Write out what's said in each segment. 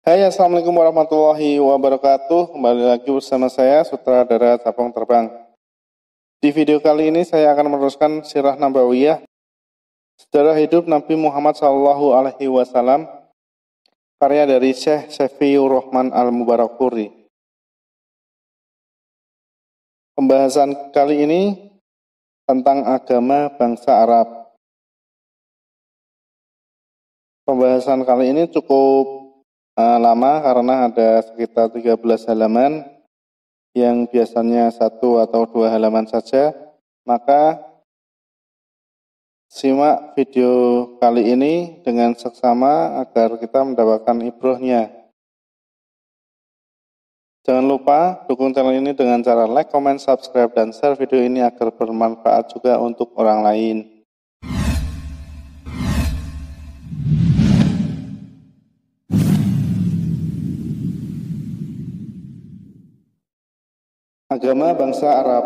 Hai, Assalamualaikum warahmatullahi wabarakatuh. Kembali lagi bersama saya, Sutradara Capung Terbang. Di video kali ini saya akan meneruskan Sirah Nabawiyah, sejarah hidup Nabi Muhammad SAW, karya dari Syekh Syafiur Rahman Al-Mubarakfuri. Pembahasan kali ini tentang agama bangsa Arab. Pembahasan kali ini cukup lama karena ada sekitar 13 halaman yang biasanya 1 atau 2 halaman saja. Maka simak video kali ini dengan seksama agar kita mendapatkan ibrahnya. Jangan lupa dukung channel ini dengan cara like, comment, subscribe, dan share video ini agar bermanfaat juga untuk orang lain. Agama bangsa Arab.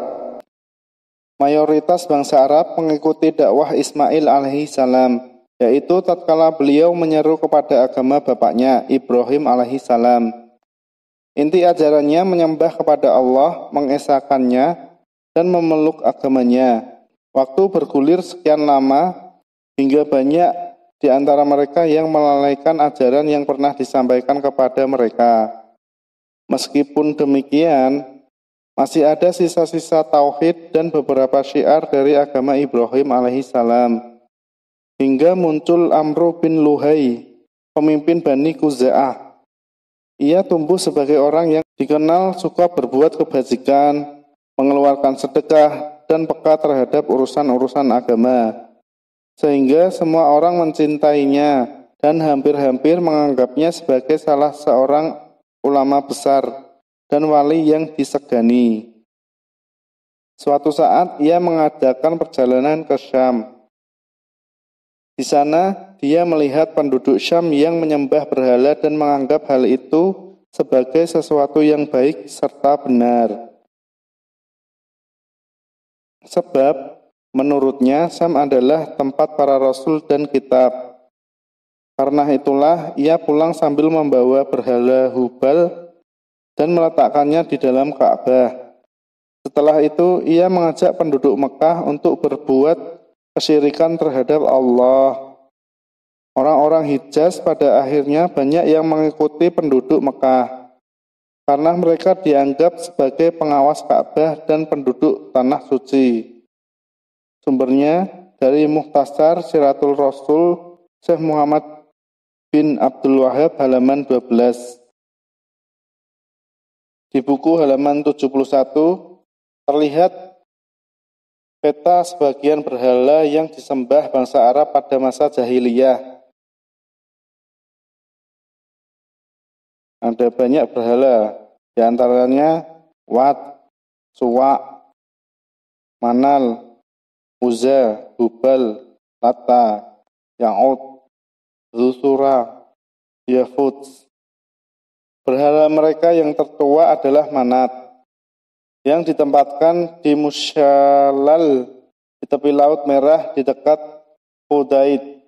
Mayoritas bangsa Arab mengikuti dakwah Ismail alaihi salam, yaitu tatkala beliau menyeru kepada agama bapaknya Ibrahim alaihi salam. Inti ajarannya menyembah kepada Allah, mengesahkannya, dan memeluk agamanya. Waktu bergulir sekian lama hingga banyak di antara mereka yang melalaikan ajaran yang pernah disampaikan kepada mereka. Meskipun demikian, masih ada sisa-sisa tauhid dan beberapa syiar dari agama Ibrahim alaihissalam. Hingga muncul Amr bin Luhai, pemimpin Bani Khuza'ah. Ia tumbuh sebagai orang yang dikenal suka berbuat kebajikan, mengeluarkan sedekah, dan peka terhadap urusan-urusan agama. Sehingga semua orang mencintainya dan hampir-hampir menganggapnya sebagai salah seorang ulama besar dan wali yang disegani. Suatu saat ia mengadakan perjalanan ke Syam. Di sana dia melihat penduduk Syam yang menyembah berhala dan menganggap hal itu sebagai sesuatu yang baik serta benar. Sebab menurutnya Syam adalah tempat para rasul dan kitab. Karena itulah ia pulang sambil membawa berhala Hubal dan meletakkannya di dalam Ka'bah. Setelah itu, ia mengajak penduduk Mekah untuk berbuat kesyirikan terhadap Allah. Orang-orang Hijaz pada akhirnya banyak yang mengikuti penduduk Mekah, karena mereka dianggap sebagai pengawas Ka'bah dan penduduk tanah suci. Sumbernya dari Mukhtasar Siratul Rasul Syekh Muhammad bin Abdul Wahab halaman 12. Di buku halaman 71 terlihat peta sebagian berhala yang disembah bangsa Arab pada masa jahiliyah. Ada banyak berhala, di antaranya Wat, Suwa, Manal, Uzza, Hubal, Lata, Ya'ud, Zusura, Yafut. Berhala mereka yang tertua adalah Manat, yang ditempatkan di Musyalal di tepi Laut Merah di dekat Hudaid.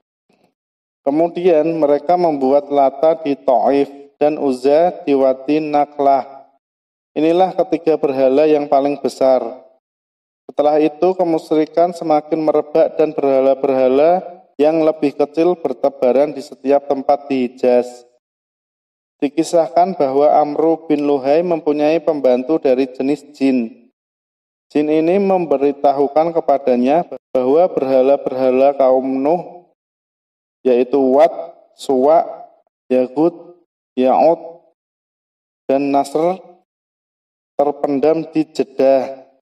Kemudian mereka membuat Lata di Taif dan Uzza di Wadi Naklah. Inilah ketiga berhala yang paling besar. Setelah itu kemusyrikan semakin merebak dan berhala-berhala yang lebih kecil bertebaran di setiap tempat di Hijaz. Dikisahkan bahwa Amr bin Luhai mempunyai pembantu dari jenis jin. Jin ini memberitahukan kepadanya bahwa berhala-berhala kaum Nuh, yaitu Wat, Suwa, Yahud, Ya'ud, dan Nasr, terpendam di Jeddah.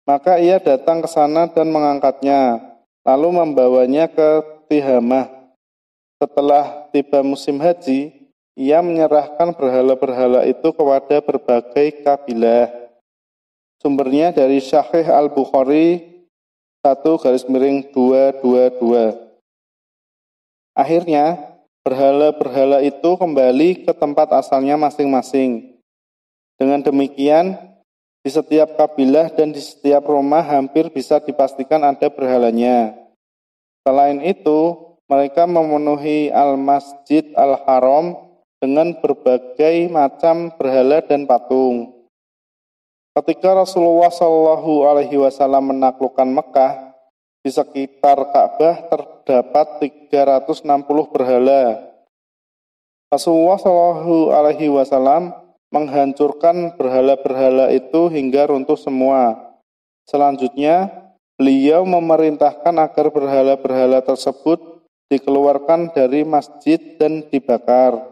Maka ia datang ke sana dan mengangkatnya, lalu membawanya ke Tihamah. Setelah tiba musim haji, ia menyerahkan berhala-berhala itu kepada berbagai kabilah. Sumbernya dari Sahih Al-Bukhari 1/222. Akhirnya, berhala-berhala itu kembali ke tempat asalnya masing-masing. Dengan demikian, di setiap kabilah dan di setiap rumah hampir bisa dipastikan ada berhalanya. Selain itu, mereka memenuhi Al-Masjid Al-Haram dengan berbagai macam berhala dan patung. Ketika Rasulullah Shallallahu Alaihi Wasallam menaklukkan Mekah, di sekitar Ka'bah terdapat 360 berhala. Rasulullah Shallallahu Alaihi Wasallam menghancurkan berhala-berhala itu hingga runtuh semua. Selanjutnya, beliau memerintahkan agar berhala-berhala tersebut dikeluarkan dari masjid dan dibakar.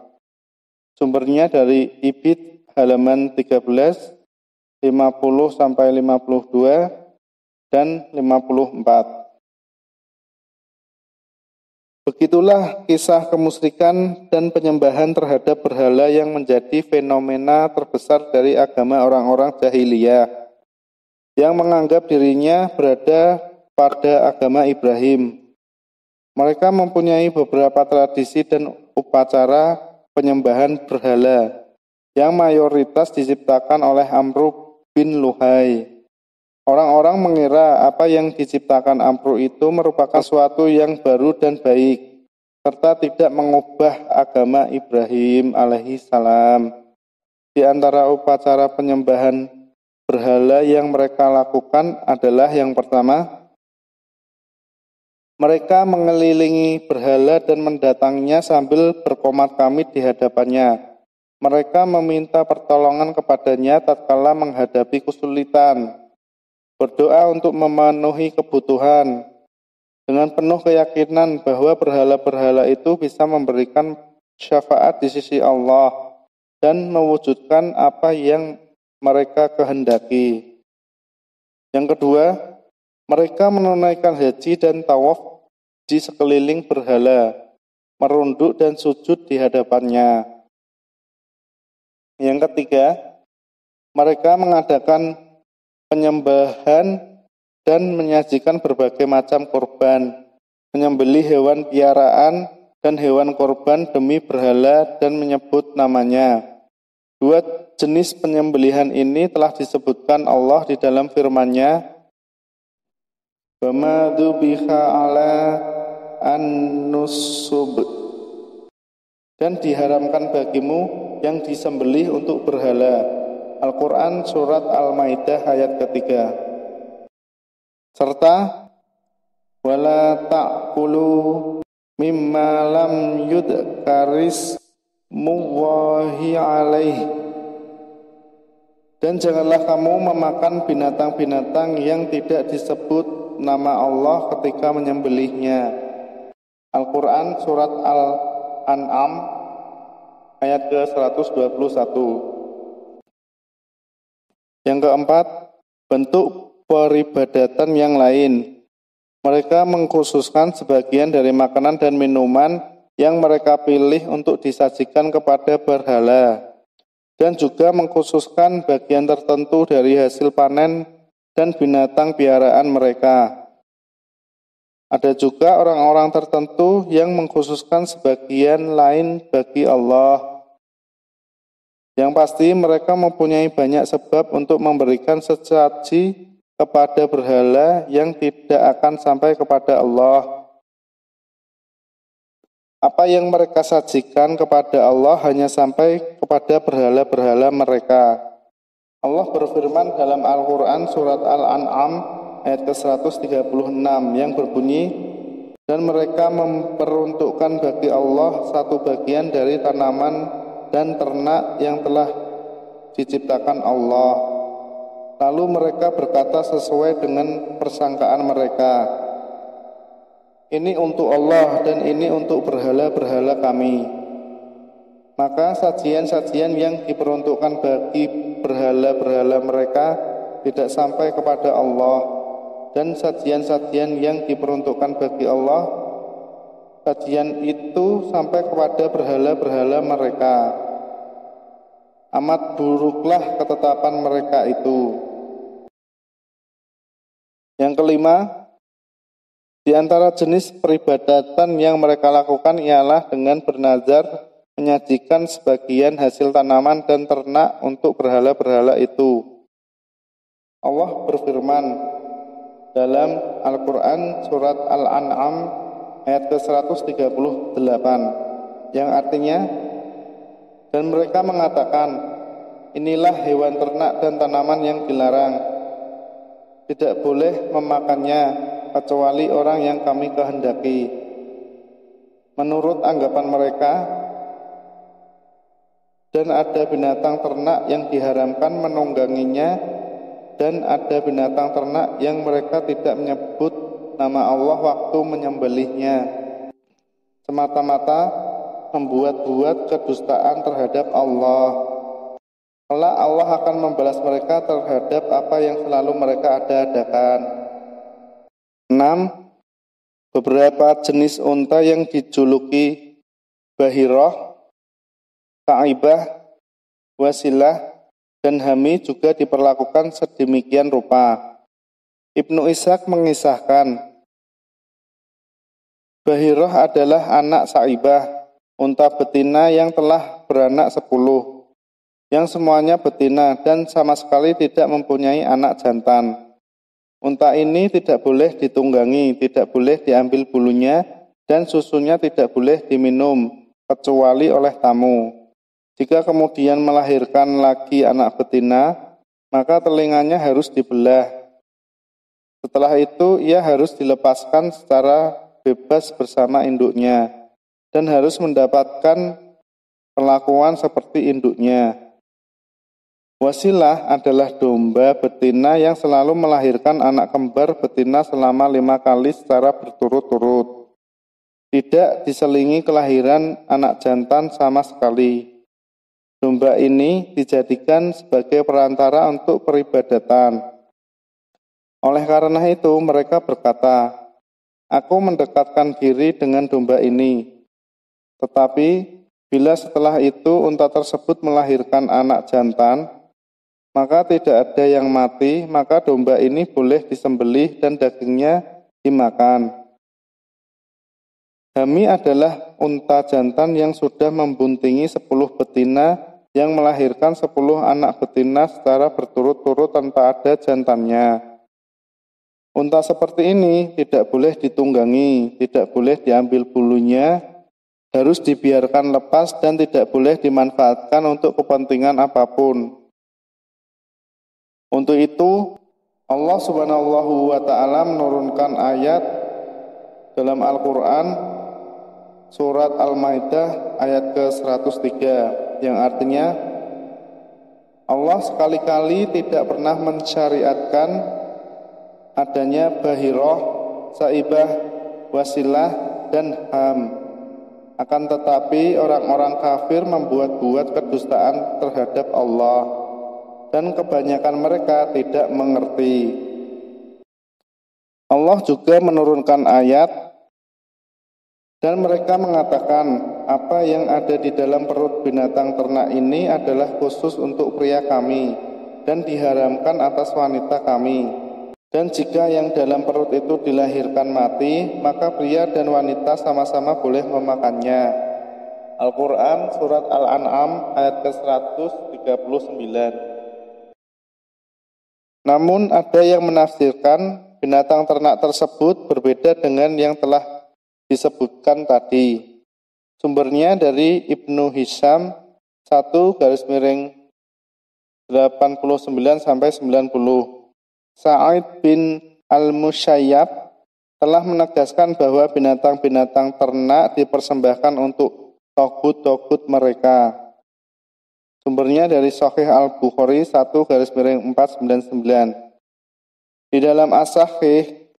Sumbernya dari Ibid halaman 13, 50-52 dan 54. Begitulah kisah kemusyrikan dan penyembahan terhadap berhala yang menjadi fenomena terbesar dari agama orang-orang jahiliyah yang menganggap dirinya berada pada agama Ibrahim. Mereka mempunyai beberapa tradisi dan upacara penyembahan berhala yang mayoritas diciptakan oleh Amru bin Luhai. Orang-orang mengira apa yang diciptakan Amru itu merupakan sesuatu yang baru dan baik, serta tidak mengubah agama Ibrahim alaihi salam. Di antara upacara penyembahan berhala yang mereka lakukan adalah yang pertama, mereka mengelilingi berhala dan mendatanginya sambil berkomat-kamit di hadapannya. Mereka meminta pertolongan kepadanya tatkala menghadapi kesulitan, berdoa untuk memenuhi kebutuhan, dengan penuh keyakinan bahwa berhala-berhala itu bisa memberikan syafaat di sisi Allah dan mewujudkan apa yang mereka kehendaki. Yang kedua, mereka menunaikan haji dan tawaf di sekeliling berhala, merunduk dan sujud di hadapannya. Yang ketiga, mereka mengadakan penyembahan dan menyajikan berbagai macam korban, menyembelih hewan piaraan dan hewan korban demi berhala dan menyebut namanya. Dua jenis penyembelihan ini telah disebutkan Allah di dalam firman-Nya, "Wama dzubiha ala an-nusub," dan diharamkan bagimu yang disembelih untuk berhala. Al-Quran Surat Al-Maidah ayat ketiga. Serta wala ta'kulu mimma lam yudkaris muwahi alaih, dan janganlah kamu memakan binatang-binatang yang tidak disebut nama Allah ketika menyembelihnya. Al-Quran Surat Al-An'am ayat ke-121. Yang keempat, bentuk peribadatan yang lain. Mereka mengkhususkan sebagian dari makanan dan minuman yang mereka pilih untuk disajikan kepada berhala, dan juga mengkhususkan bagian tertentu dari hasil panen dan binatang piaraan mereka. Ada juga orang-orang tertentu yang mengkhususkan sebagian lain bagi Allah. Yang pasti mereka mempunyai banyak sebab untuk memberikan sesaji kepada berhala yang tidak akan sampai kepada Allah. Apa yang mereka sajikan kepada Allah hanya sampai kepada berhala-berhala mereka. Allah berfirman dalam Al-Quran Surat Al-An'am ayat ke-136 yang berbunyi, dan mereka memperuntukkan bagi Allah satu bagian dari tanaman dan ternak yang telah diciptakan Allah. Lalu mereka berkata sesuai dengan persangkaan mereka, ini untuk Allah dan ini untuk berhala-berhala kami. Maka sajian-sajian yang diperuntukkan bagi berhala-berhala mereka tidak sampai kepada Allah, dan sajian-sajian yang diperuntukkan bagi Allah, sajian itu sampai kepada berhala-berhala mereka. Amat buruklah ketetapan mereka itu. Yang kelima, di antara jenis peribadatan yang mereka lakukan ialah dengan bernazar menyajikan sebagian hasil tanaman dan ternak untuk berhala-berhala itu. Allah berfirman dalam Al-Quran Surat Al-An'am ayat ke-138 yang artinya, Dan mereka mengatakan, inilah hewan ternak dan tanaman yang dilarang. Tidak boleh memakannya kecuali orang yang kami kehendaki. Menurut anggapan mereka, dan ada binatang ternak yang diharamkan menungganginya, dan ada binatang ternak yang mereka tidak menyebut nama Allah waktu menyembelihnya, semata-mata membuat-buat kedustaan terhadap Allah. Kelak Allah akan membalas mereka terhadap apa yang selalu mereka ada-adakan. 6. Beberapa jenis unta yang dijuluki Bahirah, Sa'ibah, Wasilah, dan Hami juga diperlakukan sedemikian rupa. Ibnu Ishaq mengisahkan, Bahirah adalah anak Sa'ibah, unta betina yang telah beranak 10, yang semuanya betina dan sama sekali tidak mempunyai anak jantan. Unta ini tidak boleh ditunggangi, tidak boleh diambil bulunya, dan susunya tidak boleh diminum, kecuali oleh tamu. Jika kemudian melahirkan lagi anak betina, maka telinganya harus dibelah. Setelah itu ia harus dilepaskan secara bebas bersama induknya, dan harus mendapatkan perlakuan seperti induknya. Wasilah adalah domba betina yang selalu melahirkan anak kembar betina selama 5 kali secara berturut-turut. Tidak diselingi kelahiran anak jantan sama sekali. Domba ini dijadikan sebagai perantara untuk peribadatan. Oleh karena itu mereka berkata, aku mendekatkan diri dengan domba ini. Tetapi bila setelah itu unta tersebut melahirkan anak jantan, maka tidak ada yang mati, maka domba ini boleh disembelih dan dagingnya dimakan. Hami adalah unta jantan yang sudah membuntingi 10 betina yang melahirkan 10 anak betina secara berturut-turut tanpa ada jantannya. Unta seperti ini tidak boleh ditunggangi, tidak boleh diambil bulunya, harus dibiarkan lepas dan tidak boleh dimanfaatkan untuk kepentingan apapun. Untuk itu, Allah Subhanahu wa Ta'ala menurunkan ayat dalam Al-Quran surat Al-Maidah ayat ke-103 yang artinya Allah sekali-kali tidak pernah mensyariatkan adanya Bahirah, Sa'ibah, Wasilah, dan Ham. Akan tetapi orang-orang kafir membuat-buat kedustaan terhadap Allah, dan kebanyakan mereka tidak mengerti. Allah juga menurunkan ayat, dan mereka mengatakan, apa yang ada di dalam perut binatang ternak ini adalah khusus untuk pria kami, dan diharamkan atas wanita kami. Dan jika yang dalam perut itu dilahirkan mati, maka pria dan wanita sama-sama boleh memakannya. Al-Quran surat Al-An'am ayat ke-139. Namun ada yang menafsirkan binatang ternak tersebut berbeda dengan yang telah disebutkan tadi. Sumbernya dari Ibnu Hisham 1-89-90. Sa'id bin Al-Musayyab telah menegaskan bahwa binatang-binatang ternak dipersembahkan untuk togut-togut mereka. Sumbernya dari Sahih Al-Bukhari 1-499. Di dalam As-Sahih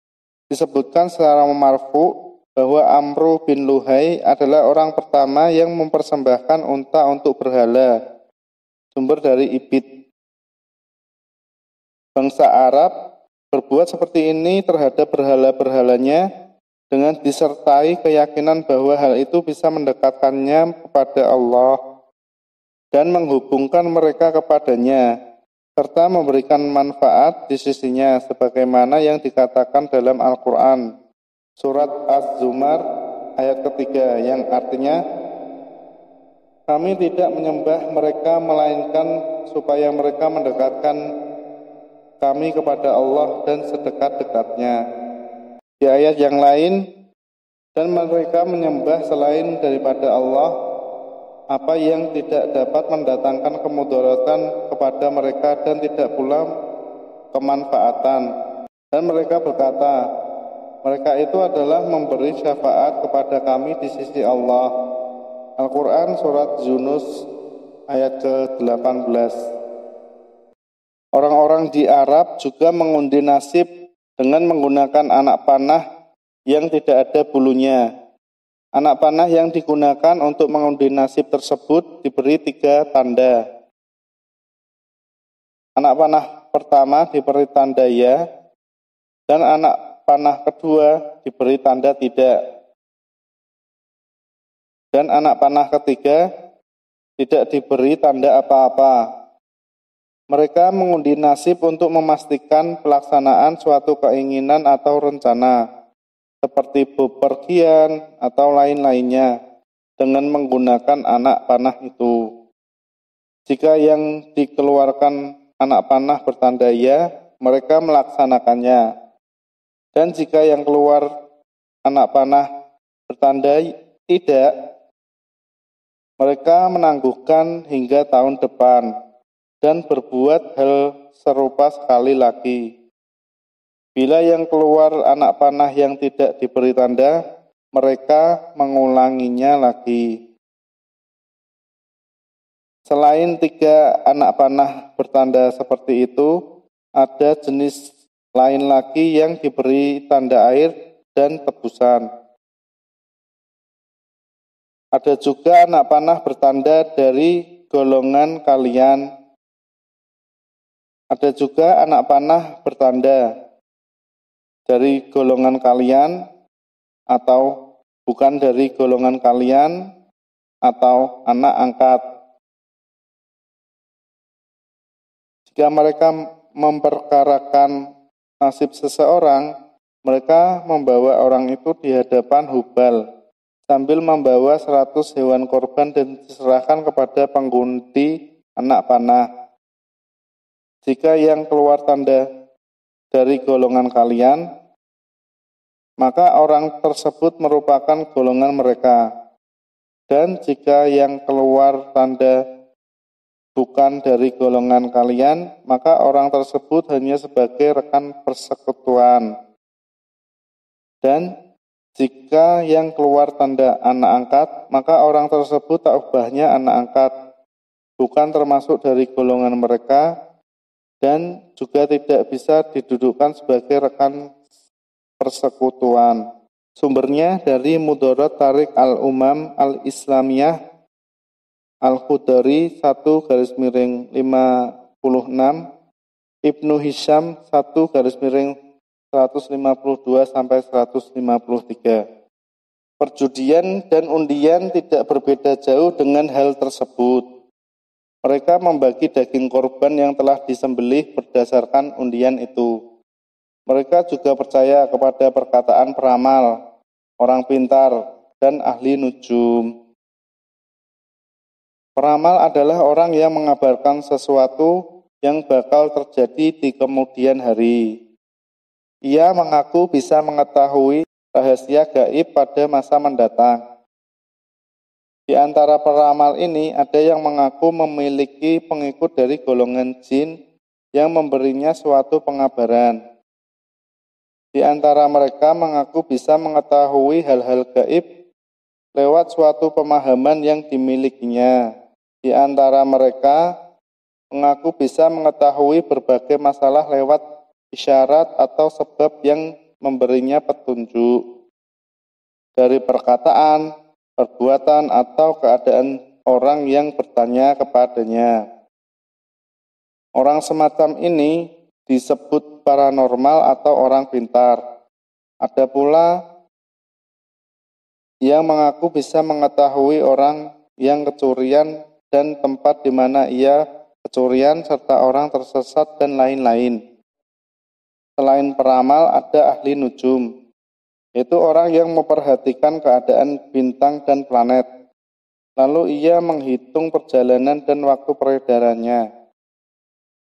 disebutkan secara marfu bahwa Amru bin Luhai adalah orang pertama yang mempersembahkan unta untuk berhala. Sumber dari Ibid. Bangsa Arab berbuat seperti ini terhadap berhala-berhalanya dengan disertai keyakinan bahwa hal itu bisa mendekatkannya kepada Allah dan menghubungkan mereka kepadanya, serta memberikan manfaat di sisinya, sebagaimana yang dikatakan dalam Al-Quran, surat Az-Zumar ayat ketiga, yang artinya, kami tidak menyembah mereka, melainkan supaya mereka mendekatkan kami kepada Allah dan sedekat-dekatnya. Di ayat yang lain, dan mereka menyembah selain daripada Allah, apa yang tidak dapat mendatangkan kemudaratan kepada mereka dan tidak pula kemanfaatan. Dan mereka berkata, mereka itu adalah memberi syafaat kepada kami di sisi Allah. Al-Quran Surat Yunus ayat ke-18. Orang-orang di Arab juga mengundi nasib dengan menggunakan anak panah yang tidak ada bulunya. Anak panah yang digunakan untuk mengundi nasib tersebut diberi 3 tanda. Anak panah pertama diberi tanda ya, dan anak panah kedua diberi tanda tidak. Dan anak panah ketiga tidak diberi tanda apa-apa. Mereka mengundi nasib untuk memastikan pelaksanaan suatu keinginan atau rencana, seperti bepergian atau lain-lainnya, dengan menggunakan anak panah itu. Jika yang dikeluarkan anak panah bertanda ya, mereka melaksanakannya. Dan jika yang keluar anak panah bertanda tidak, mereka menangguhkan hingga tahun depan dan berbuat hal serupa sekali lagi. Bila yang keluar anak panah yang tidak diberi tanda, mereka mengulanginya lagi. Selain 3 anak panah bertanda seperti itu, ada jenis lain lagi yang diberi tanda air dan tebusan. Ada juga anak panah bertanda dari golongan kalian. Ada juga anak panah bertanda dari golongan kalian atau bukan dari golongan kalian atau anak angkat. Jika mereka memperkarakan nasib seseorang, mereka membawa orang itu di hadapan Hubal sambil membawa 100 hewan korban dan diserahkan kepada pengundi anak panah. Jika yang keluar tanda dari golongan kalian, maka orang tersebut merupakan golongan mereka. Dan jika yang keluar tanda bukan dari golongan kalian, maka orang tersebut hanya sebagai rekan persekutuan. Dan jika yang keluar tanda anak angkat, maka orang tersebut tak ubahnya anak angkat, bukan termasuk dari golongan mereka, dan juga tidak bisa didudukkan sebagai rekan persekutuan. Sumbernya dari Mudarat Tarik Al-Umam Al-Islamiyah Al-Khudari 1/56, Ibnu Hisham 1/152-153. Perjudian dan undian tidak berbeda jauh dengan hal tersebut. Mereka membagi daging korban yang telah disembelih berdasarkan undian itu. Mereka juga percaya kepada perkataan peramal, orang pintar, dan ahli nujum. Peramal adalah orang yang mengabarkan sesuatu yang bakal terjadi di kemudian hari. Ia mengaku bisa mengetahui rahasia gaib pada masa mendatang. Di antara peramal ini ada yang mengaku memiliki pengikut dari golongan jin yang memberinya suatu pengabaran. Di antara mereka mengaku bisa mengetahui hal-hal gaib lewat suatu pemahaman yang dimilikinya. Di antara mereka mengaku bisa mengetahui berbagai masalah lewat isyarat atau sebab yang memberinya petunjuk dari perkataan, perbuatan, atau keadaan orang yang bertanya kepadanya. Orang semacam ini disebut paranormal atau orang pintar. Ada pula yang mengaku bisa mengetahui orang yang kecurian dan tempat di mana ia kecurian serta orang tersesat dan lain-lain. Selain peramal ada ahli nujum, yaitu orang yang memperhatikan keadaan bintang dan planet. Lalu ia menghitung perjalanan dan waktu peredarannya.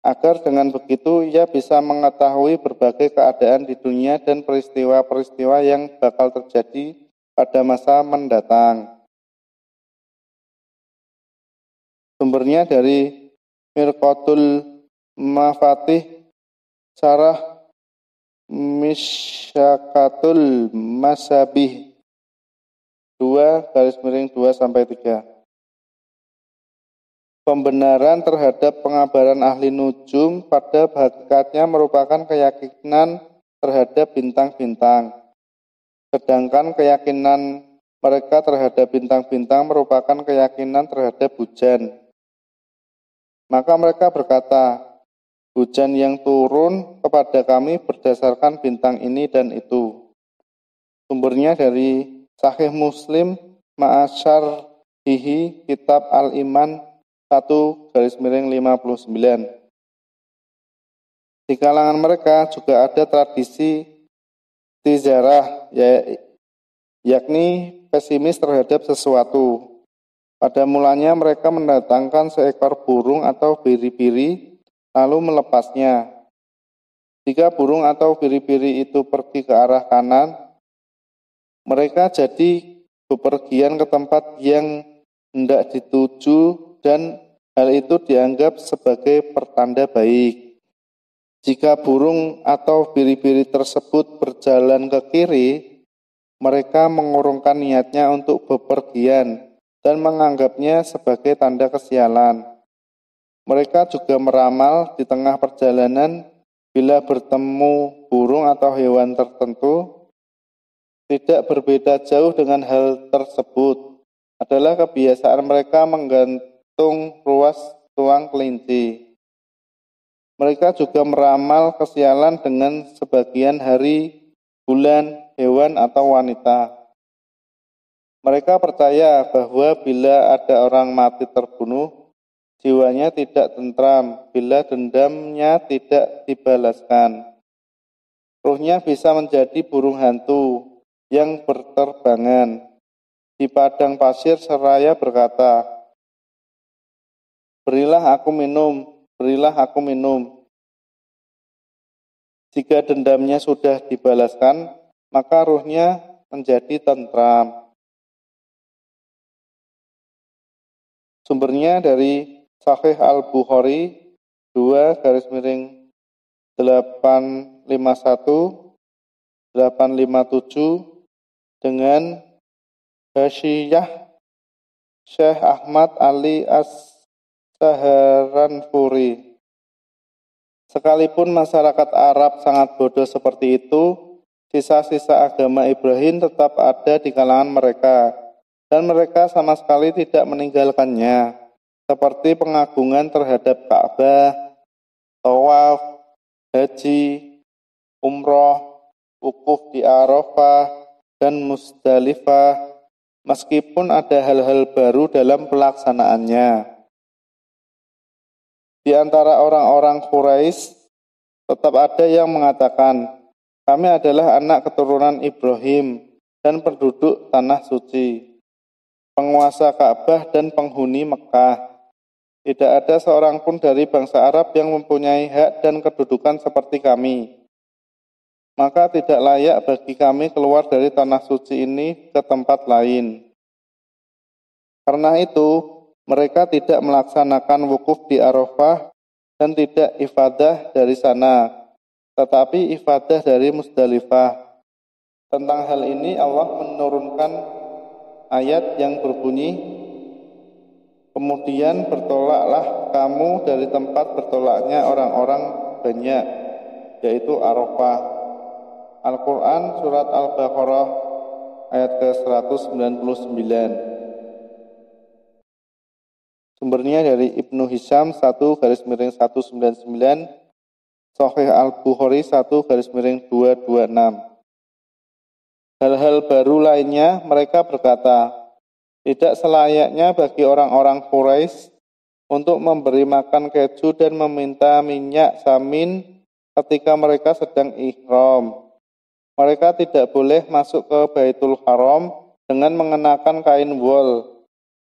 Agar dengan begitu ia bisa mengetahui berbagai keadaan di dunia dan peristiwa-peristiwa yang bakal terjadi pada masa mendatang. Sumbernya dari Mirqatul Mafatih Syarah Misyakatul Masabih 2/2-3. Pembenaran terhadap pengabaran ahli nujum pada hakikatnya merupakan keyakinan terhadap bintang-bintang. Sedangkan keyakinan mereka terhadap bintang-bintang merupakan keyakinan terhadap hujan. Maka mereka berkata, hujan yang turun kepada kami berdasarkan bintang ini dan itu. Sumbernya dari Sahih Muslim Ma'asyar Hihi Kitab Al-Iman 1/59. Di kalangan mereka juga ada tradisi tizarah, yakni pesimis terhadap sesuatu. Pada mulanya mereka mendatangkan seekor burung atau biri-biri lalu melepasnya. Jika burung atau biri-biri itu pergi ke arah kanan, mereka jadi bepergian ke tempat yang hendak dituju dan hal itu dianggap sebagai pertanda baik. Jika burung atau biri-biri tersebut berjalan ke kiri, mereka mengurungkan niatnya untuk bepergian dan menganggapnya sebagai tanda kesialan. Mereka juga meramal di tengah perjalanan bila bertemu burung atau hewan tertentu. Tidak berbeda jauh dengan hal tersebut adalah kebiasaan mereka menggantung ruas tulang kelinci. Mereka juga meramal kesialan dengan sebagian hari, bulan, hewan, atau wanita. Mereka percaya bahwa bila ada orang mati terbunuh, jiwanya tidak tentram bila dendamnya tidak dibalaskan. Ruhnya bisa menjadi burung hantu yang berterbangan. Di padang pasir seraya berkata, berilah aku minum, berilah aku minum. Jika dendamnya sudah dibalaskan, maka ruhnya menjadi tentram. Sumbernya dari Sahih Al-Bukhari 2/851-857 dengan Hasyiyah Syekh Ahmad Ali As-Saharanfuri. Sekalipun masyarakat Arab sangat bodoh seperti itu, sisa-sisa agama Ibrahim tetap ada di kalangan mereka, dan mereka sama sekali tidak meninggalkannya, seperti pengagungan terhadap Ka'bah, tawaf, haji, umroh, wukuf di Arafah, dan Musdalifah, meskipun ada hal-hal baru dalam pelaksanaannya. Di antara orang-orang Quraisy tetap ada yang mengatakan, kami adalah anak keturunan Ibrahim dan penduduk tanah suci, penguasa Ka'bah dan penghuni Mekah. Tidak ada seorang pun dari bangsa Arab yang mempunyai hak dan kedudukan seperti kami. Maka tidak layak bagi kami keluar dari tanah suci ini ke tempat lain. Karena itu, mereka tidak melaksanakan wukuf di Arafah dan tidak ifadah dari sana, tetapi ifadah dari Musdalifah. Tentang hal ini Allah menurunkan ayat yang berbunyi, kemudian bertolaklah kamu dari tempat bertolaknya orang-orang banyak, yaitu Arafah. Al-Quran Surat Al-Baqarah ayat ke-199. Sumbernya dari Ibnu Hisham 1/199, Sahih Al-Bukhari 1/226. Hal-hal baru lainnya mereka berkata, tidak selayaknya bagi orang-orang Quraisy untuk memberi makan keju dan meminta minyak samin ketika mereka sedang ihram. Mereka tidak boleh masuk ke Baitul Haram dengan mengenakan kain wol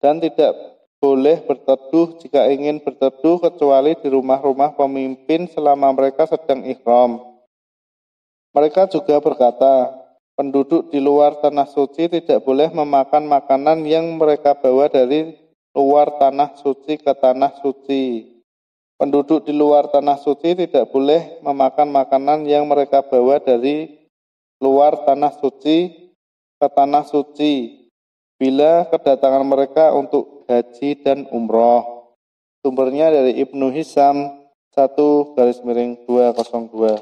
dan tidak boleh berteduh jika ingin berteduh kecuali di rumah-rumah pemimpin selama mereka sedang ihram. Mereka juga berkata, penduduk di luar tanah suci tidak boleh memakan makanan yang mereka bawa dari luar tanah suci ke tanah suci. Penduduk di luar tanah suci tidak boleh memakan makanan yang mereka bawa dari luar tanah suci ke tanah suci bila kedatangan mereka untuk haji dan umroh. Sumbernya dari Ibnu Hisam 1/202.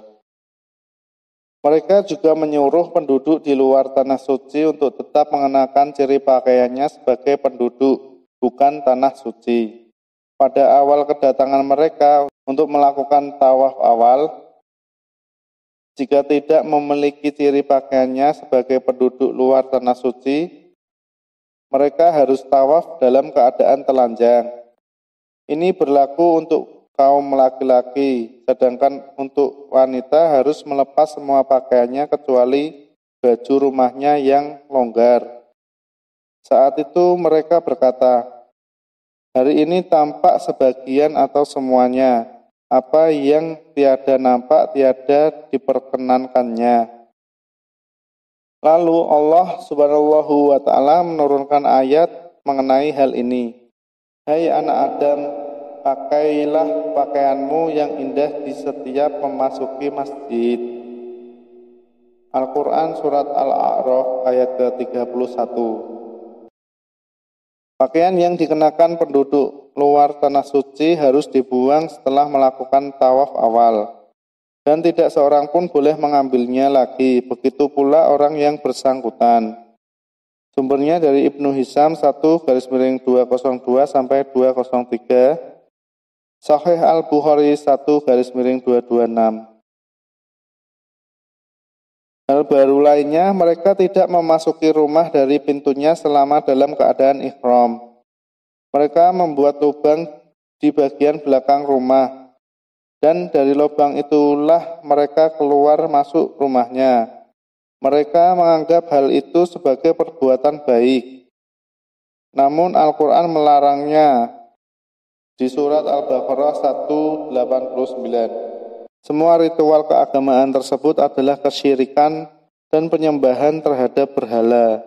Mereka juga menyuruh penduduk di luar tanah suci untuk tetap mengenakan ciri pakaiannya sebagai penduduk, bukan tanah suci. Pada awal kedatangan mereka untuk melakukan tawaf awal, jika tidak memiliki ciri pakaiannya sebagai penduduk luar tanah suci, mereka harus tawaf dalam keadaan telanjang. Ini berlaku untuk kaum laki-laki, sedangkan untuk wanita harus melepas semua pakaiannya kecuali baju rumahnya yang longgar. Saat itu mereka berkata, "Hari ini tampak sebagian atau semuanya, apa yang tiada nampak tiada diperkenankannya." Lalu Allah Subhanahu wa Ta'ala menurunkan ayat mengenai hal ini. "Hai anak Adam, pakailah pakaianmu yang indah di setiap memasuki masjid." Al-Quran Surat Al-A'raf ayat ke-31. Pakaian yang dikenakan penduduk luar tanah suci harus dibuang setelah melakukan tawaf awal, dan tidak seorang pun boleh mengambilnya lagi, begitu pula orang yang bersangkutan. Sumbernya dari Ibnu Hisam 1/202-203, Sahih Al-Bukhari 1/226. Hal baru lainnya, mereka tidak memasuki rumah dari pintunya selama dalam keadaan ihram. Mereka membuat lubang di bagian belakang rumah, dan dari lubang itulah mereka keluar masuk rumahnya. Mereka menganggap hal itu sebagai perbuatan baik. Namun Al-Quran melarangnya di surat Al-Baqarah 189. Semua ritual keagamaan tersebut adalah kesyirikan dan penyembahan terhadap berhala,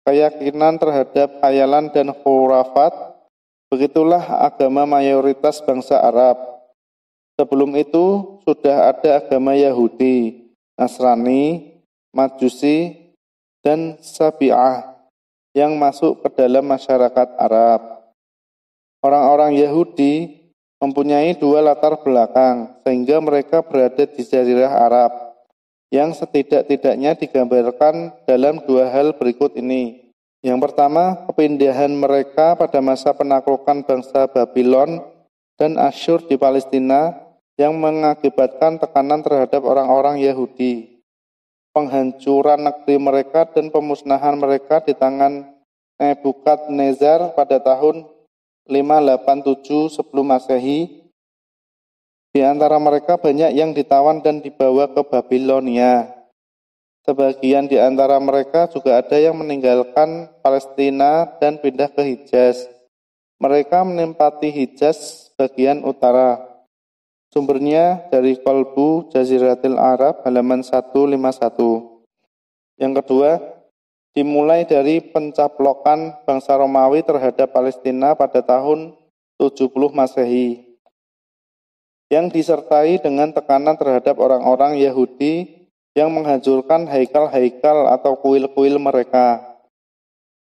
keyakinan terhadap khayalan dan khurafat. Begitulah agama mayoritas bangsa Arab. Sebelum itu sudah ada agama Yahudi, Nasrani, Majusi, dan Sabi'ah yang masuk ke dalam masyarakat Arab. Orang-orang Yahudi mempunyai dua latar belakang, sehingga mereka berada di Jazirah Arab, yang setidak-tidaknya digambarkan dalam dua hal berikut ini. Yang pertama, kepindahan mereka pada masa penaklukan bangsa Babylon dan Asyur di Palestina yang mengakibatkan tekanan terhadap orang-orang Yahudi, penghancuran negeri mereka dan pemusnahan mereka di tangan Nebukadnezar pada tahun 587 sebelum Masehi. Di antara mereka banyak yang ditawan dan dibawa ke Babilonia. Sebagian di antara mereka juga ada yang meninggalkan Palestina dan pindah ke Hijaz. Mereka menempati Hijaz bagian utara. Sumbernya dari Qalbu Jaziratil Arab halaman 151. Yang kedua, dimulai dari pencaplokan bangsa Romawi terhadap Palestina pada tahun 70 Masehi, yang disertai dengan tekanan terhadap orang-orang Yahudi yang menghancurkan haikal-haikal atau kuil-kuil mereka,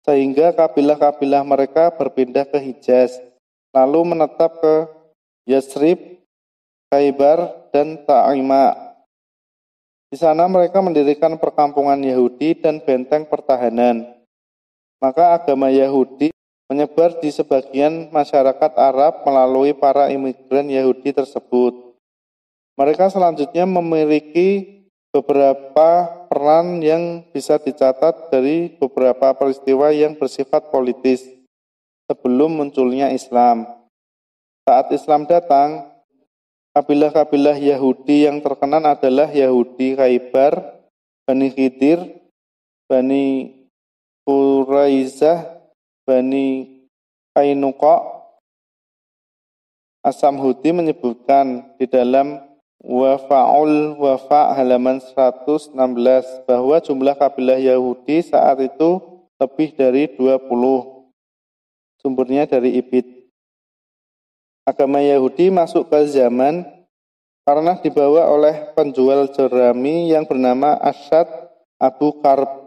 sehingga kabilah-kabilah mereka berpindah ke Hijaz, lalu menetap ke Yasrib, Khaybar, dan Ta'ima. Di sana mereka mendirikan perkampungan Yahudi dan benteng pertahanan. Maka agama Yahudi menyebar di sebagian masyarakat Arab melalui para imigran Yahudi tersebut. Mereka selanjutnya memiliki beberapa peran yang bisa dicatat dari beberapa peristiwa yang bersifat politis sebelum munculnya Islam. Saat Islam datang, kabilah-kabilah Yahudi yang terkenal adalah Yahudi Khaybar, Bani Khidir, Bani Quraizah, Bani Qainuqa. As-Samhudi menyebutkan di dalam Wafa'ul Wafa' halaman 116 bahwa jumlah kabilah Yahudi saat itu lebih dari 20. Sumbernya dari Ibid. Agama Yahudi masuk ke zaman karena dibawa oleh penjual jerami yang bernama Asyad Abu Karb.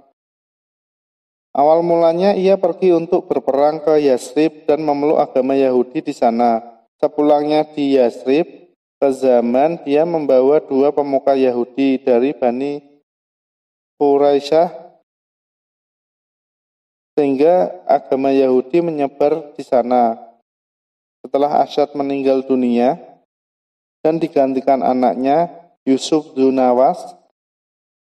Awal mulanya ia pergi untuk berperang ke Yasrib dan memeluk agama Yahudi di sana. Sepulangnya di Yasrib, ke zaman dia membawa 2 pemuka Yahudi dari Bani Quraisyah, sehingga agama Yahudi menyebar di sana. Setelah Asyad meninggal dunia dan digantikan anaknya Yusuf Zunawas,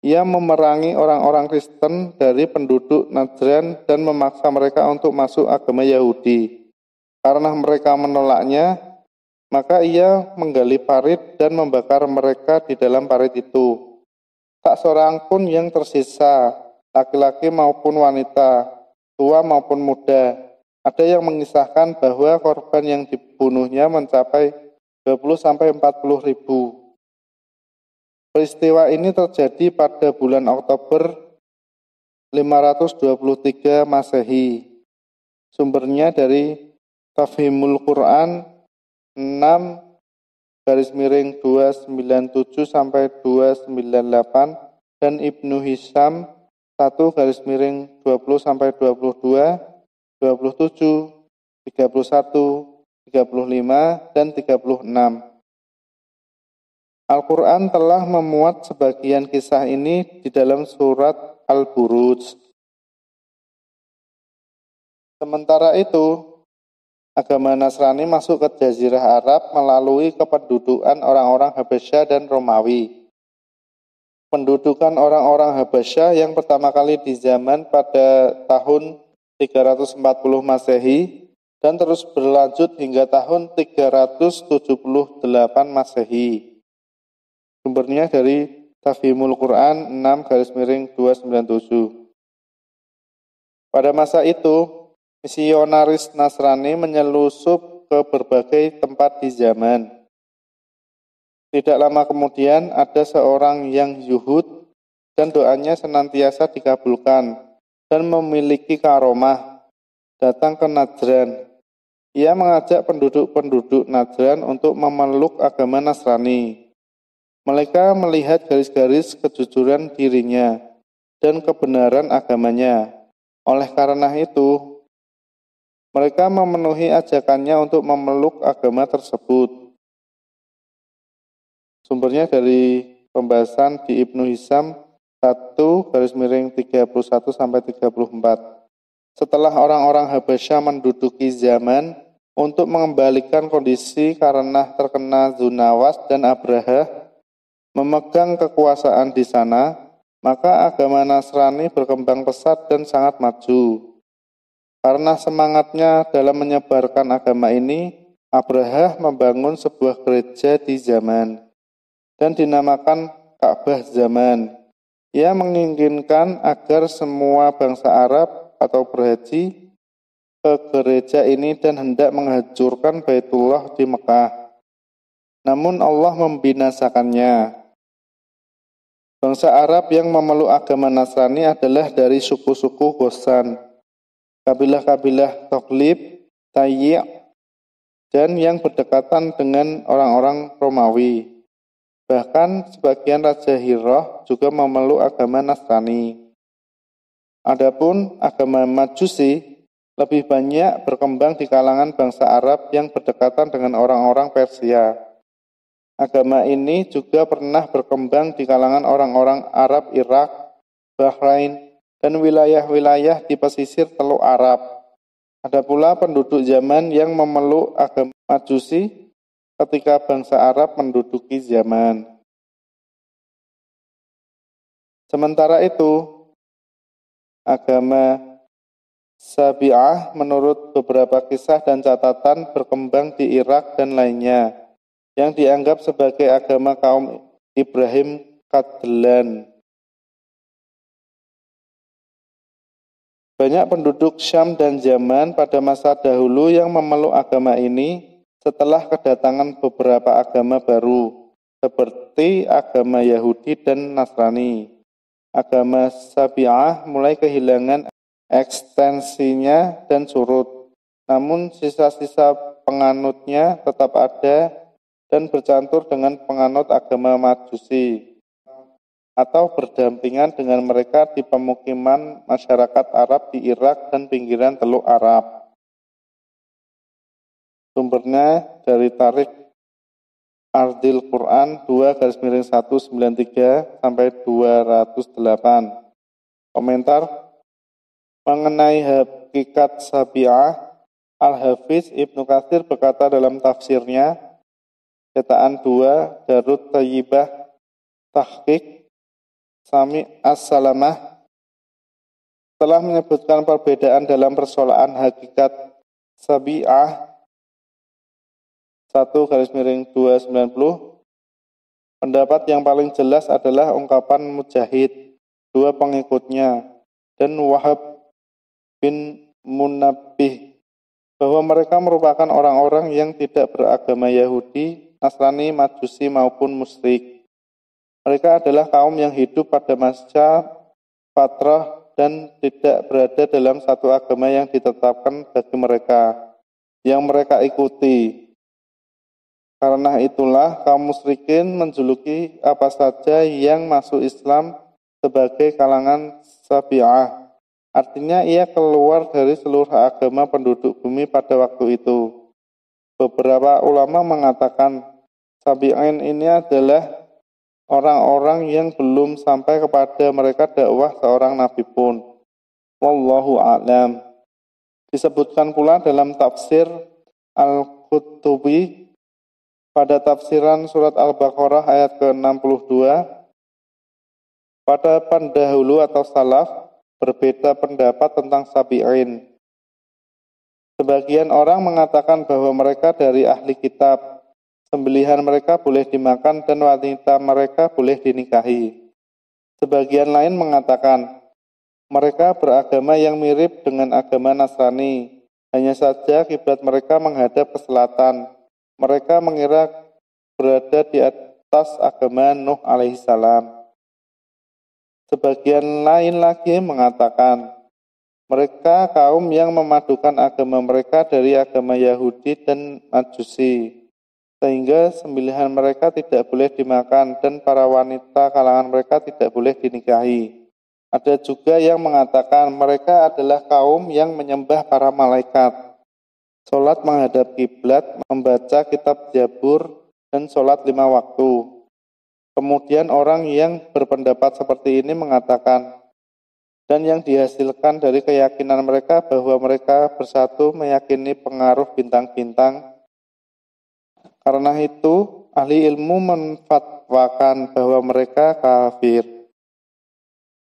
ia memerangi orang-orang Kristen dari penduduk Najran dan memaksa mereka untuk masuk agama Yahudi. Karena mereka menolaknya, maka ia menggali parit dan membakar mereka di dalam parit itu. Tak seorang pun yang tersisa, laki-laki maupun wanita, tua maupun muda. Ada yang mengisahkan bahwa korban yang dibunuhnya mencapai 20-40 ribu. Peristiwa ini terjadi pada bulan Oktober 523 Masehi. Sumbernya dari Tafhimul Quran 6-297-298 dan Ibnu Hisham 1-20-22, 27, 31, 35, dan 36. Al-Quran telah memuat sebagian kisah ini di dalam surat Al-Buruj. Sementara itu, agama Nasrani masuk ke Jazirah Arab melalui kependudukan orang-orang Habasyah dan Romawi. Pendudukan orang-orang Habasyah yang pertama kali di zaman pada tahun 340 Masehi dan terus berlanjut hingga tahun 378 Masehi. Sumbernya dari Tafhimul Quran 6-297. Pada masa itu, misionaris Nasrani menyelusup ke berbagai tempat di zaman. Tidak lama kemudian ada seorang yang zuhud dan doanya senantiasa dikabulkan dan memiliki karomah, datang ke Najran. Ia mengajak penduduk-penduduk Najran untuk memeluk agama Nasrani. Mereka melihat garis-garis kejujuran dirinya dan kebenaran agamanya. Oleh karena itu, mereka memenuhi ajakannya untuk memeluk agama tersebut. Sumbernya dari pembahasan di Ibnu Hisham 1-31-34. Setelah orang-orang Habasyah menduduki zaman untuk mengembalikan kondisi karena terkena Zunawas dan Abraha memegang kekuasaan di sana, maka agama Nasrani berkembang pesat dan sangat maju. Karena semangatnya dalam menyebarkan agama ini, Abraha membangun sebuah gereja di zaman dan dinamakan Ka'bah zaman. Ia menginginkan agar semua bangsa Arab atau berhaji ke gereja ini dan hendak menghancurkan Baitullah di Mekah. Namun Allah membinasakannya. Bangsa Arab yang memeluk agama Nasrani adalah dari suku-suku Ghassan, kabilah-kabilah Taghlib, Tayyi', dan yang berdekatan dengan orang-orang Romawi. Bahkan sebagian Raja Hirah juga memeluk agama Nasrani. Adapun agama Majusi lebih banyak berkembang di kalangan bangsa Arab yang berdekatan dengan orang-orang Persia. Agama ini juga pernah berkembang di kalangan orang-orang Arab Irak, Bahrain, dan wilayah-wilayah di pesisir Teluk Arab. Ada pula penduduk zaman yang memeluk agama Majusi ketika bangsa Arab menduduki zaman. Sementara itu, agama Sabi'ah menurut beberapa kisah dan catatan berkembang di Irak dan lainnya, yang dianggap sebagai agama kaum Ibrahim Kadlan. Banyak penduduk Syam dan Yaman pada masa dahulu yang memeluk agama ini setelah kedatangan beberapa agama baru, seperti agama Yahudi dan Nasrani. Agama Sabi'ah mulai kehilangan ekstensinya dan surut. namun sisa-sisa penganutnya tetap ada dan bercampur dengan penganut agama Majusi atau berdampingan dengan mereka di pemukiman masyarakat Arab di Irak dan pinggiran Teluk Arab. Sumbernya dari Tarik Ardil Quran 2-193 sampai 208. Komentar mengenai hakikat Sabi'ah, Al-Hafiz Ibnu Katsir berkata dalam tafsirnya, cetakan 2 Darut Thayyibah Tahqiq Sami As-Salamah telah menyebutkan perbedaan dalam persoalan hakikat Sabi'ah 1-290. Pendapat yang paling jelas adalah ungkapan Mujahid, dua pengikutnya, dan Wahab bin Munabbih, bahwa mereka merupakan orang-orang yang tidak beragama Yahudi, Nasrani, Majusi maupun musyrik. Mereka adalah kaum yang hidup pada masa fatrah dan tidak berada dalam satu agama yang ditetapkan bagi mereka, yang mereka ikuti. Karena itulah kaum musyrikin menjuluki apa saja yang masuk Islam sebagai kalangan Sabi'ah. Artinya ia keluar dari seluruh agama penduduk bumi pada waktu itu. Beberapa ulama mengatakan Sabi'in ini adalah orang-orang yang belum sampai kepada mereka dakwah seorang nabi pun. Wallahu a'lam. Disebutkan pula dalam tafsir Al-Qurtubi pada tafsiran surat Al-Baqarah ayat ke-62, pada pendahulu atau salaf berbeda pendapat tentang Sabi'in. Sebagian orang mengatakan bahwa mereka dari ahli kitab. Sembelihan mereka boleh dimakan dan wanita mereka boleh dinikahi. Sebagian lain mengatakan mereka beragama yang mirip dengan agama Nasrani. Hanya saja kiblat mereka menghadap ke selatan. Mereka mengira berada di atas agama Nuh alaihissalam. Sebagian lain lagi mengatakan mereka kaum yang memadukan agama mereka dari agama Yahudi dan Majusi, sehingga sembelihan mereka tidak boleh dimakan dan para wanita kalangan mereka tidak boleh dinikahi. Ada juga yang mengatakan mereka adalah kaum yang menyembah para malaikat, sholat menghadap kiblat, membaca kitab Zabur, dan sholat 5 waktu. Kemudian orang yang berpendapat seperti ini mengatakan, dan yang dihasilkan dari keyakinan mereka bahwa mereka bersatu meyakini pengaruh bintang-bintang. Karena itu, ahli ilmu menfatwakan bahwa mereka kafir.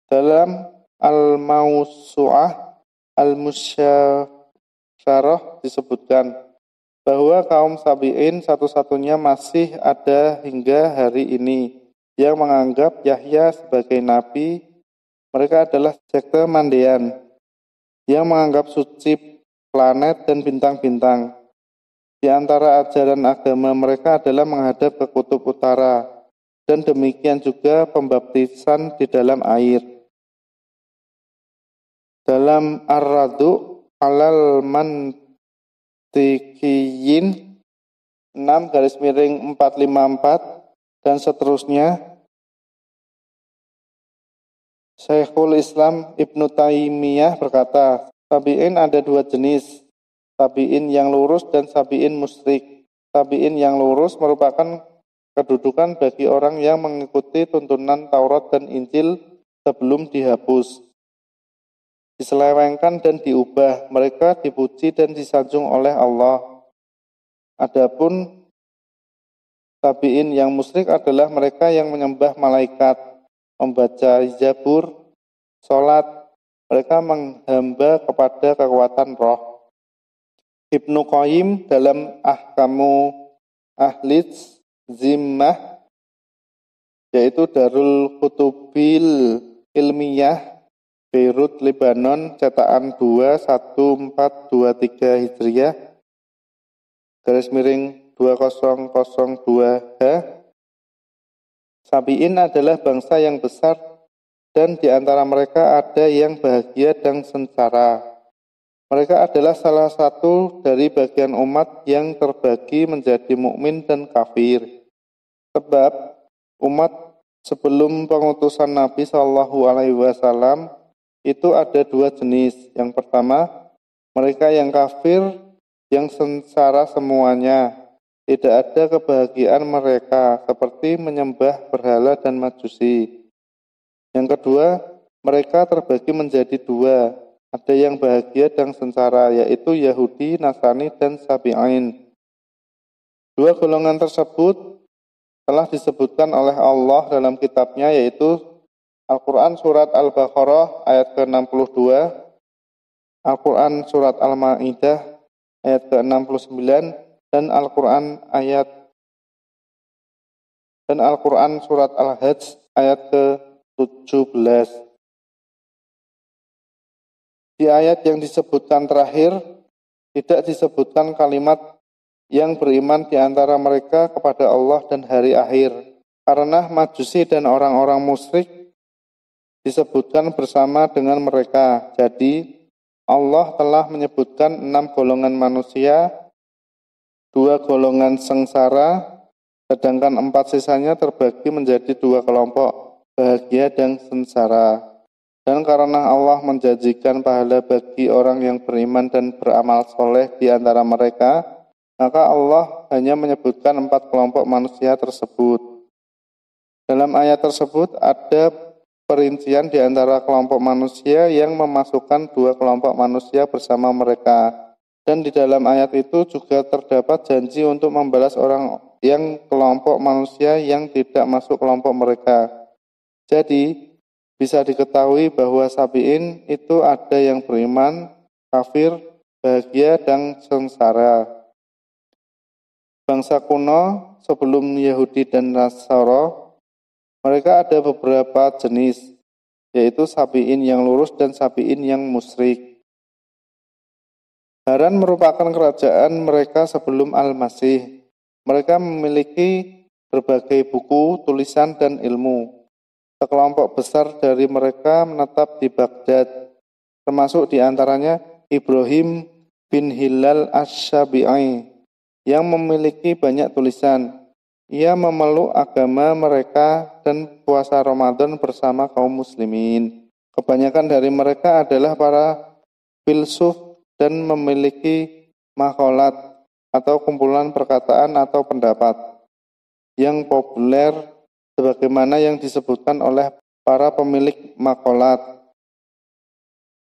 Dalam Al-Mawsu'ah Al-Musyarah disebutkan bahwa kaum Sabi'in satu-satunya masih ada hingga hari ini yang menganggap Yahya sebagai nabi. Mereka adalah sekte Mandean yang menganggap suci planet dan bintang-bintang. Di antara ajaran agama mereka adalah menghadap ke kutub utara, dan demikian juga pembaptisan di dalam air. Dalam Ar-Radu alal Mantiqiyin 6-454 dan seterusnya, Syekhul Islam Ibnu Taimiyah berkata, Sabi'in ada 2 jenis, Sabi'in yang lurus dan Sabi'in musyrik. Sabi'in yang lurus merupakan kedudukan bagi orang yang mengikuti tuntunan Taurat dan Injil sebelum dihapus, diselewengkan dan diubah. Mereka dipuji dan disanjung oleh Allah. Adapun Sabi'in yang musyrik adalah mereka yang menyembah malaikat, membaca Zabur, sholat. Mereka menghamba kepada kekuatan roh. Ibnu Qayyim dalam Ahkamu Ahlis Zimmah, yaitu Darul Kutubil Ilmiyah Beirut, Lebanon, cetakan 2-1423 Hijriah, _2002H. Sabi'in adalah bangsa yang besar dan di antara mereka ada yang bahagia dan sengsara. Mereka adalah salah satu dari bagian umat yang terbagi menjadi mukmin dan kafir. Sebab umat sebelum pengutusan Nabi Shallallahu Alaihi Wasallam itu ada dua jenis. Yang pertama, mereka yang kafir, yang sengsara semuanya. Tidak ada kebahagiaan mereka seperti menyembah berhala dan majusi. Yang kedua, mereka terbagi menjadi dua. Ada yang bahagia dan sengsara, yaitu Yahudi, Nasrani, dan Sabi'in. Dua golongan tersebut telah disebutkan oleh Allah dalam kitabnya, yaitu Al-Quran Surat Al-Baqarah ayat ke-62, Al-Quran Surat Al-Ma'idah ayat ke-69, dan Al-Quran Surat Al-Hajj ayat ke-17. Di ayat yang disebutkan terakhir, tidak disebutkan kalimat yang beriman di antara mereka kepada Allah dan hari akhir. Karena Majusi dan orang-orang musyrik disebutkan bersama dengan mereka. Jadi, Allah telah menyebutkan 6 golongan manusia, 2 golongan sengsara, sedangkan 4 sisanya terbagi menjadi 2 kelompok, bahagia dan sengsara. Dan karena Allah menjanjikan pahala bagi orang yang beriman dan beramal soleh di antara mereka, maka Allah hanya menyebutkan 4 kelompok manusia tersebut. Dalam ayat tersebut ada perincian di antara kelompok manusia yang memasukkan 2 kelompok manusia bersama mereka. Dan di dalam ayat itu juga terdapat janji untuk membalas orang yang kelompok manusia yang tidak masuk kelompok mereka. Jadi, bisa diketahui bahwa Sabi'in itu ada yang beriman, kafir, bahagia, dan sengsara. Bangsa kuno sebelum Yahudi dan Nasara, mereka ada beberapa jenis, yaitu Sabi'in yang lurus dan Sabi'in yang musyrik. Haran merupakan kerajaan mereka sebelum Al-Masih. Mereka memiliki berbagai buku, tulisan, dan ilmu. Sekelompok besar dari mereka menetap di Baghdad, termasuk di antaranya Ibrahim bin Hilal Asy-Syafi'i yang memiliki banyak tulisan. Ia memeluk agama mereka dan puasa Ramadan bersama kaum muslimin. Kebanyakan dari mereka adalah para filsuf dan memiliki maqalat atau kumpulan perkataan atau pendapat yang populer sebagaimana yang disebutkan oleh para pemilik maqalat.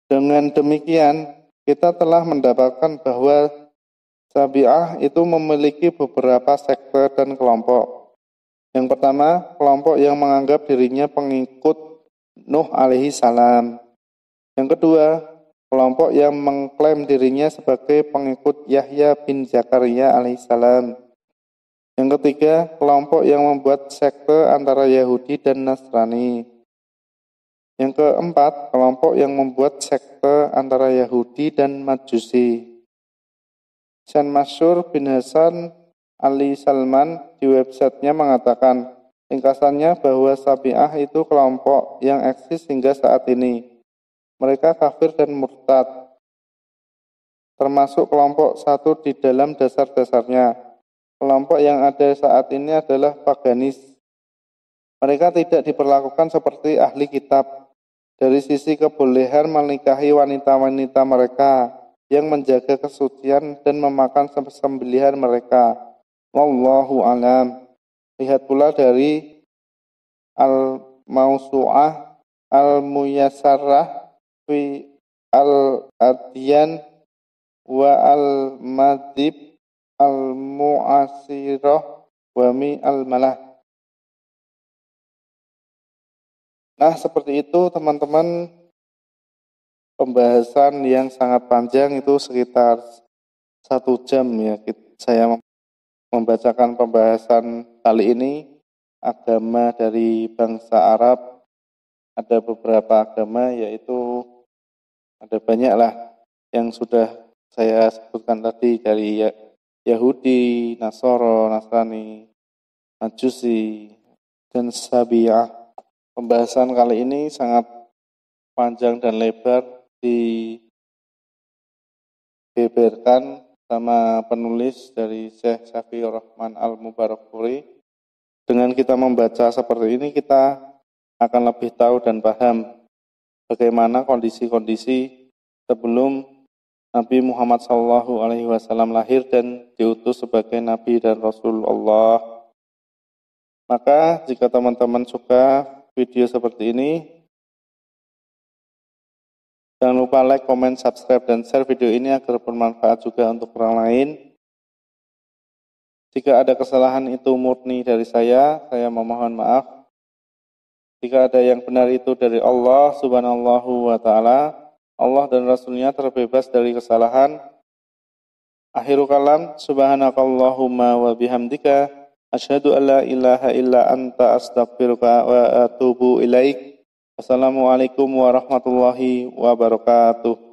Dengan demikian, kita telah mendapatkan bahwa Sabi'ah itu memiliki beberapa sekte dan kelompok. Yang pertama, kelompok yang menganggap dirinya pengikut Nuh alaihi salam. Yang kedua, kelompok yang mengklaim dirinya sebagai pengikut Yahya bin Zakaria alaihi salam. Yang ketiga, kelompok yang membuat sekte antara Yahudi dan Nasrani. Yang keempat, kelompok yang membuat sekte antara Yahudi dan Majusi. Syekh Masyhur bin Hasan Ali Salman di websitenya mengatakan, ringkasannya bahwa Sabi'ah itu kelompok yang eksis hingga saat ini. Mereka kafir dan murtad, termasuk kelompok satu di dalam dasar-dasarnya. Kelompok yang ada saat ini adalah paganis. Mereka tidak diperlakukan seperti ahli kitab dari sisi kebolehan menikahi wanita-wanita mereka yang menjaga kesucian dan memakan sembelihan mereka. Wallahu alam. Lihat pula dari Al-Mausu'ah Al-Muyassarah fi Al-Adyan wa Al-Madhib Al-Mu'asirah wa Mi Al-Malah. Nah, seperti itu teman-teman, pembahasan yang sangat panjang itu sekitar 1 jam ya. Saya membacakan pembahasan kali ini, agama dari bangsa Arab. Ada beberapa agama, yaitu ada banyak lah yang sudah saya sebutkan tadi, dari Yahudi, Nasoro, Nasrani, Majusi, dan Sabi'ah. Pembahasan kali ini sangat panjang dan lebar dibeberkan sama penulis dari Syekh Syafiur Rahman Al-Mubarakfuri. Dengan kita membaca seperti ini, kita akan lebih tahu dan paham bagaimana kondisi-kondisi sebelum Nabi Muhammad SAW lahir dan diutus sebagai Nabi dan Rasul Allah. Maka jika teman-teman suka video seperti ini, jangan lupa like, comment, subscribe, dan share video ini agar bermanfaat juga untuk orang lain. Jika ada kesalahan itu murni dari saya memohon maaf. Jika ada yang benar itu dari Allah Subhanahu wa ta'ala, Allah dan Rasulnya terbebas dari kesalahan. Akhirul kalam, subhanakallahumma wa bihamdika, asyhadu an la ilaha illa anta astaghfiruka wa atubu ilaik. Wassalamualaikum warahmatullahi wabarakatuh.